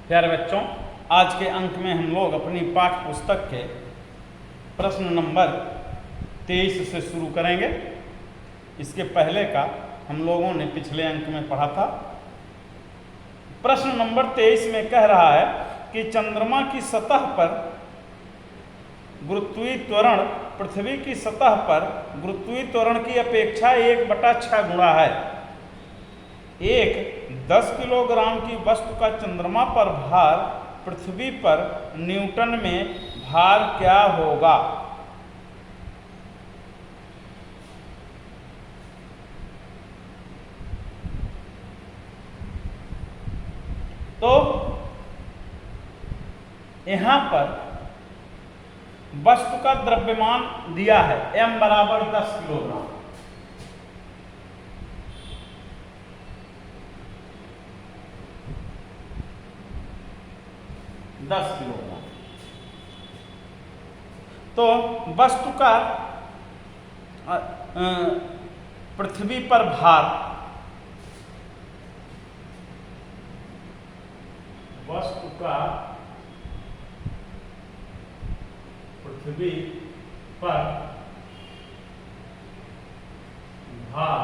प्यारे बच्चों, आज के अंक में हम लोग अपनी पाठ्य पुस्तक के प्रश्न नंबर 23 से शुरू करेंगे। इसके पहले का हम लोगों ने पिछले अंक में पढ़ा था। प्रश्न नंबर 23 में कह रहा है कि चंद्रमा की सतह पर गुरुत्वीय त्वरण पृथ्वी की सतह पर गुरुत्वीय त्वरण की अपेक्षा 1/6 गुणा है। एक 10 किलोग्राम की वस्तु का चंद्रमा पर भार पृथ्वी पर न्यूटन में भार क्या होगा? तो यहां पर वस्तु का द्रव्यमान दिया है m बराबर 10 किलोग्राम। तो वस्तु का पृथ्वी पर भार, वस्तु का पृथ्वी पर भार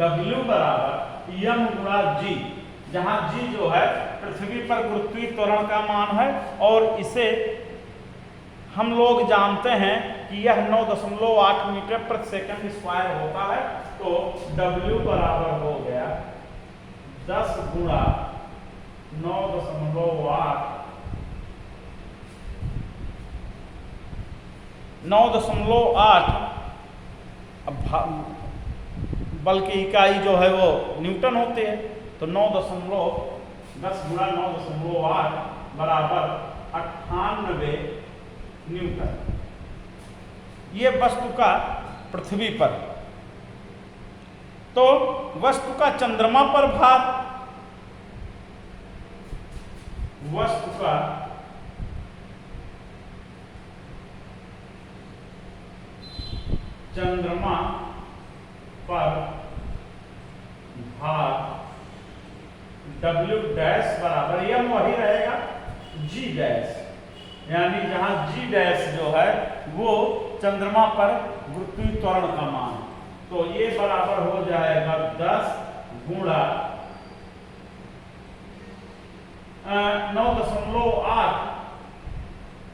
W बराबर m गुणा g, जहां g जो है पृथ्वी पर गुरुत्वीय त्वरण का मान है और इसे हम लोग जानते हैं कि यह 9.8 मीटर प्रति सेकंड स्क्वायर होता है। तो W बराबर हो गया 10 गुणा 9.8 बल की इकाई जो है वो न्यूटन होती है। तो 10 गुणा 9.8 बराबर 98 न्यूटन। ये वस्तु का पृथ्वी पर। तो वस्तु का चंद्रमा पर भार, वस्तु का चंद्रमा पर भार W डैश बराबर m वही रहेगा G डैश, यानी जहां G डैश जो है वो चंद्रमा पर गुरुत्वीय त्वरण का मान है। तो ये बराबर हो जाएगा 10 गुणा 9.8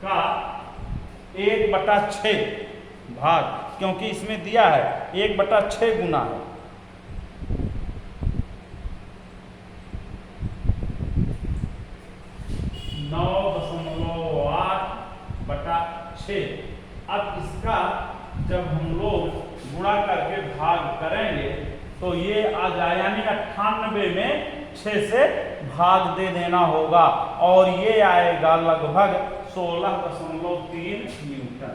का 1/6 भाग, क्योंकि इसमें दिया है 1/6 गुना है। अब इसका जब हम लोग गुणा करके भाग करेंगे तो ये आ जाए, यानी 98 में 6 से भाग दे देना होगा और ये आएगा लगभग 16.3 न्यूटन।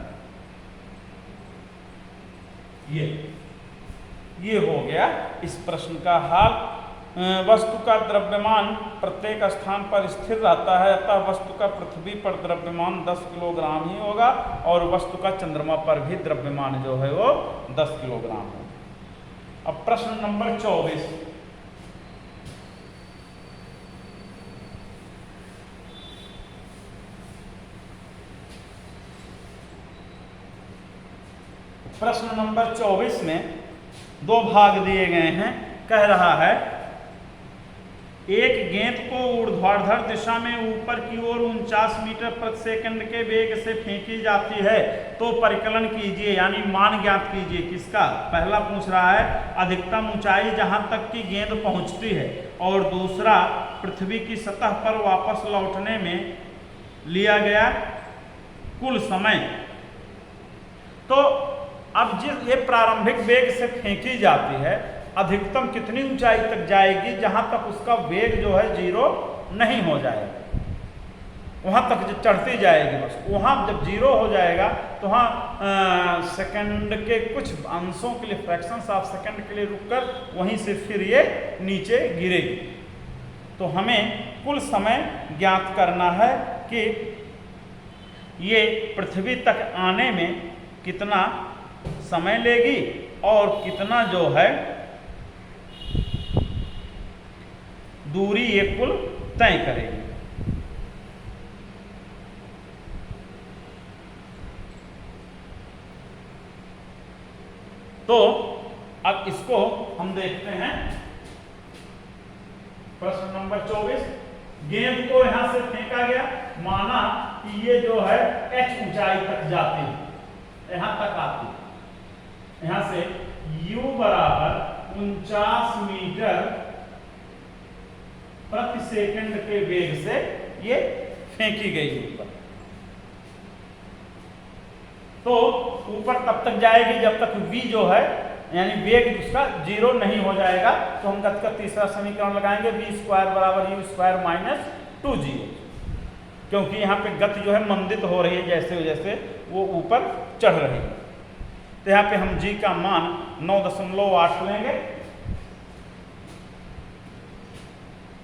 ये हो गया इस प्रश्न का हल। वस्तु का द्रव्यमान प्रत्येक स्थान पर स्थिर रहता है, अतः वस्तु का पृथ्वी पर द्रव्यमान 10 किलोग्राम ही होगा और वस्तु का चंद्रमा पर भी द्रव्यमान जो है वो 10 किलोग्राम है। अब प्रश्न नंबर 24। प्रश्न नंबर 24 में 2 भाग दिए गए हैं। कह रहा है एक गेंद को ऊर्ध्वाधर दिशा में ऊपर की ओर 49 मीटर प्रति सेकंड के वेग से फेंकी जाती है, तो परिकलन कीजिए, यानी मान ज्ञात कीजिए। किसका? पहला पूछ रहा है अधिकतम ऊंचाई जहां तक की गेंद पहुंचती है, और दूसरा पृथ्वी की सतह पर वापस लौटने में लिया गया कुल समय। तो अब जिस ये प्रारंभिक वेग से फेंकी जाती है, अधिकतम कितनी ऊंचाई तक जाएगी जहां तक उसका वेग जो है 0 नहीं हो जाएगा, वहां तक जो चढ़ती जाएगी बस। वहां जब 0 हो जाएगा तो वहां सेकंड के कुछ अंशों के लिए, फ्रैक्शंस ऑफ सेकंड के लिए रुककर वहीं से फिर ये नीचे गिरेगी। तो हमें कुल समय ज्ञात करना है कि ये पृथ्वी तक आने में कितना समय लेगी और कितना जो है दूरी ये कुल तय करेगी। तो अब इसको हम देखते हैं प्रश्न नंबर 24। गेंद को यहां से फेंका गया, माना कि ये जो है h ऊंचाई तक जाती है, यहां तक आती है, यहां से u बराबर 49 मीटर प्रति सेकंड के वेग से ये फेंकी गई ऊपर। तो ऊपर तब तक जाएगी जब तक v जो है यानी वेग उसका 0 नहीं हो जाएगा। तो हम गति का तीसरा समीकरण लगाएंगे, v स्क्वायर बराबर u स्क्वायर माइनस 2g, क्योंकि यहाँ पे गति जो है मंदित हो रही है जैसे जैसे वो ऊपर चढ़ रही है। तो यहाँ पे हम g का मान 9.8 लेंगे।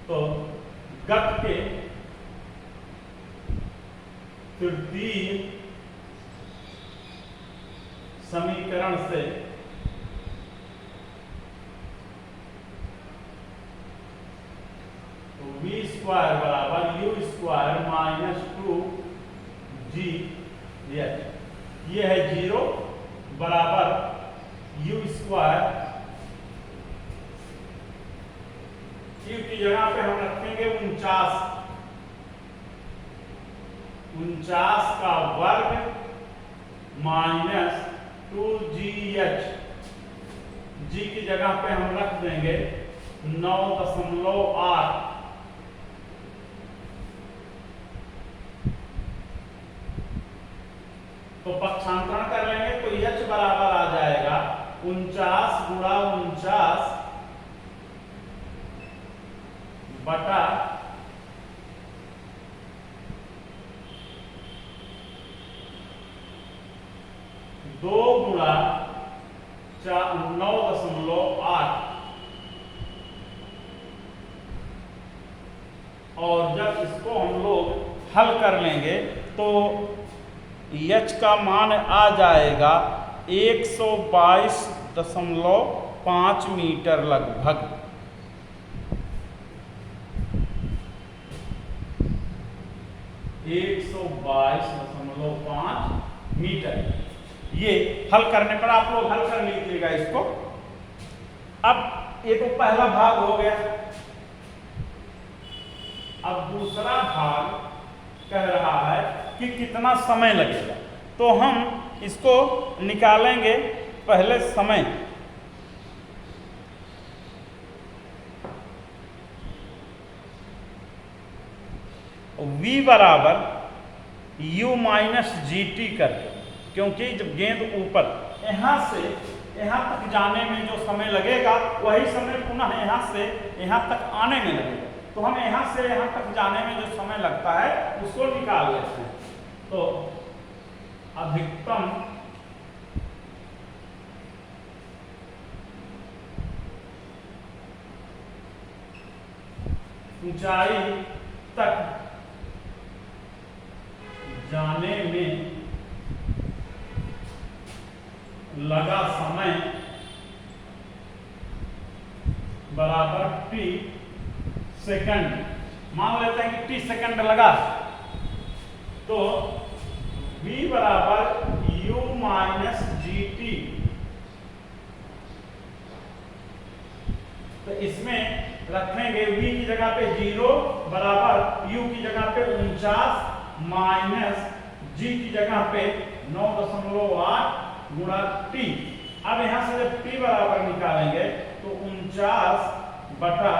तो गति के तृतीय समीकरण से v स्क्वायर बराबर u स्क्वायर माइनस 2g, ये है 0 बराबर u स्क्वायर, u की जगह पे हम रखेंगे 49 का वर्ग माइनस 2gh, g की जगह पे हम रख देंगे 9.8। तो पक्षांतरण कर लेंगे तो h बराबर आ जाएगा 49 गुणा 49 बटा 2 गुणा 9.8। और जब इसको हम लोग हल कर लेंगे तो h का मान आ जाएगा 122.5 मीटर लगभग। मीटर। ये हल करने पर आप लोग हल कर लीजिएगा इसको। अब ये तो पहला भाग हो गया। अब दूसरा भाग कह रहा है कि कितना समय लगेगा। तो हम इसको निकालेंगे पहले समय। v बराबर u माइनस जी टी करके, क्योंकि जब गेंद ऊपर यहां से यहां तक जाने में जो समय लगेगा वही समय पुनः यहां से यहां तक आने में लगेगा। तो हम यहां से यहां तक जाने में जो समय लगता है उसको निकाल लेते हैं। तो अधिकतम ऊंचाई तक जाने में लगा समय बराबर t सेकंड। मान लेते हैं कि t सेकंड लगा। तो v बराबर u माइनस जी टी। तो इसमें रखेंगे v की जगह पे 0 बराबर u की जगह पे 49 माइनस g की जगह पे 9.8 गुणा t। अब यहां से जब t बराबर निकालेंगे तो 49 बटा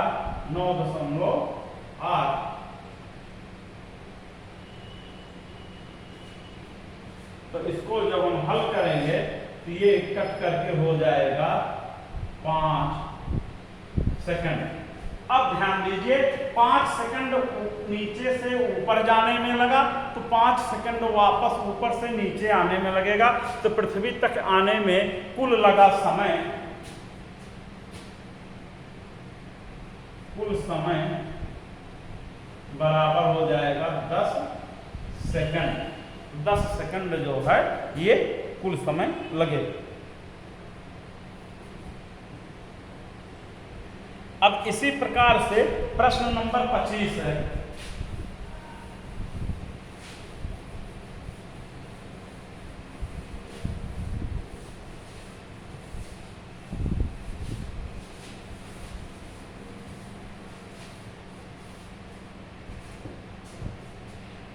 9.8। तो इसको जब हम हल करेंगे तो ये कट करके हो जाएगा 5 सेकंड। अब ध्यान दीजिए 5 सेकंड नीचे से ऊपर जाने में लगा तो 5 सेकंड वापस ऊपर से नीचे आने में लगेगा। तो पृथ्वी तक आने में कुल लगा समय, कुल समय बराबर हो जाएगा 10 सेकंड। 10 सेकंड जो है ये कुल समय लगेगा। अब इसी प्रकार से प्रश्न नंबर 25 है।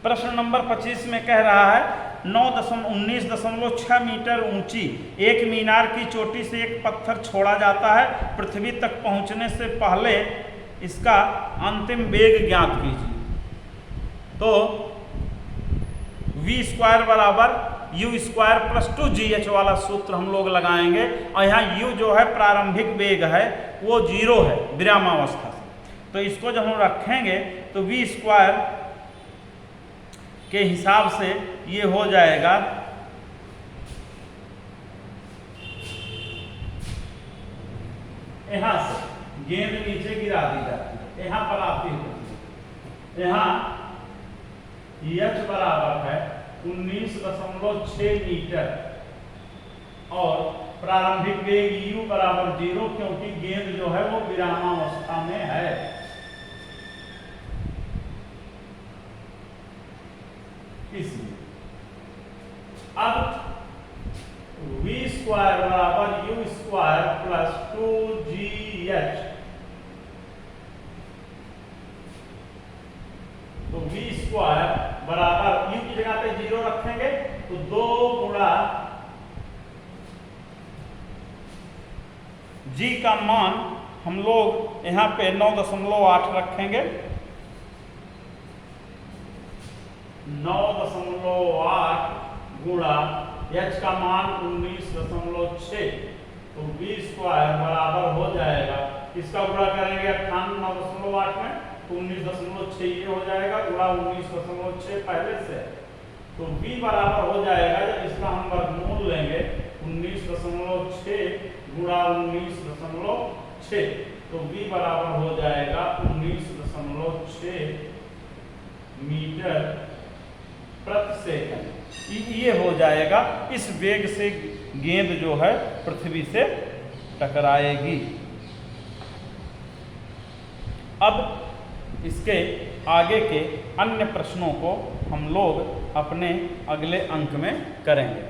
प्रश्न नंबर 25 में कह रहा है 19.6 मीटर ऊंची एक मीनार की चोटी से एक पत्थर छोड़ा जाता है। पृथ्वी तक पहुंचने से पहले इसका अंतिम वेग ज्ञात कीजिए। तो v स्क्वायर बराबर u स्क्वायर प्लस 2gh वाला सूत्र हम लोग लगाएंगे। और यहाँ u जो है प्रारंभिक वेग है, वो 0 है विरामावस्था से। तो इसको जब हम रखेंगे तो v स्क्वायर के हिसाब से ये हो जाएगा यहां से गेंद नीचे गिरा दी जाती है, यहां पर आती है, यहां h बराबर है 19.6 मीटर और प्रारंभिक वेग u बराबर 0, क्योंकि गेंद जो है वो विरामावस्था में है। इसलिए अब v स्क्वायर बराबर u स्क्वायर प्लस 2gh, तो v स्क्वायर बराबर u की जगह पे 0 रखेंगे तो 2 गुणा g का मान हम लोग यहाँ पे 9.8 रखेंगे। 9.8 गुणा h का मान 19.6, तो v स्क्वायर बराबर हो जाएगा, इसका गुणा करेंगे 98.8 में तो 19.6 ये हो जाएगा गुणा 19.6 पहले से, तो v बराबर हो जाएगा, जब इसका हम वर्गमूल लेंगे 19.6 गुणा 19.6, तो v बराबर हो जाएगा 19.6 मीटर प्रति सेकंड। ये हो जाएगा, इस वेग से गेंद जो है पृथ्वी से टकराएगी। अब इसके आगे के अन्य प्रश्नों को हम लोग अपने अगले अंक में करेंगे।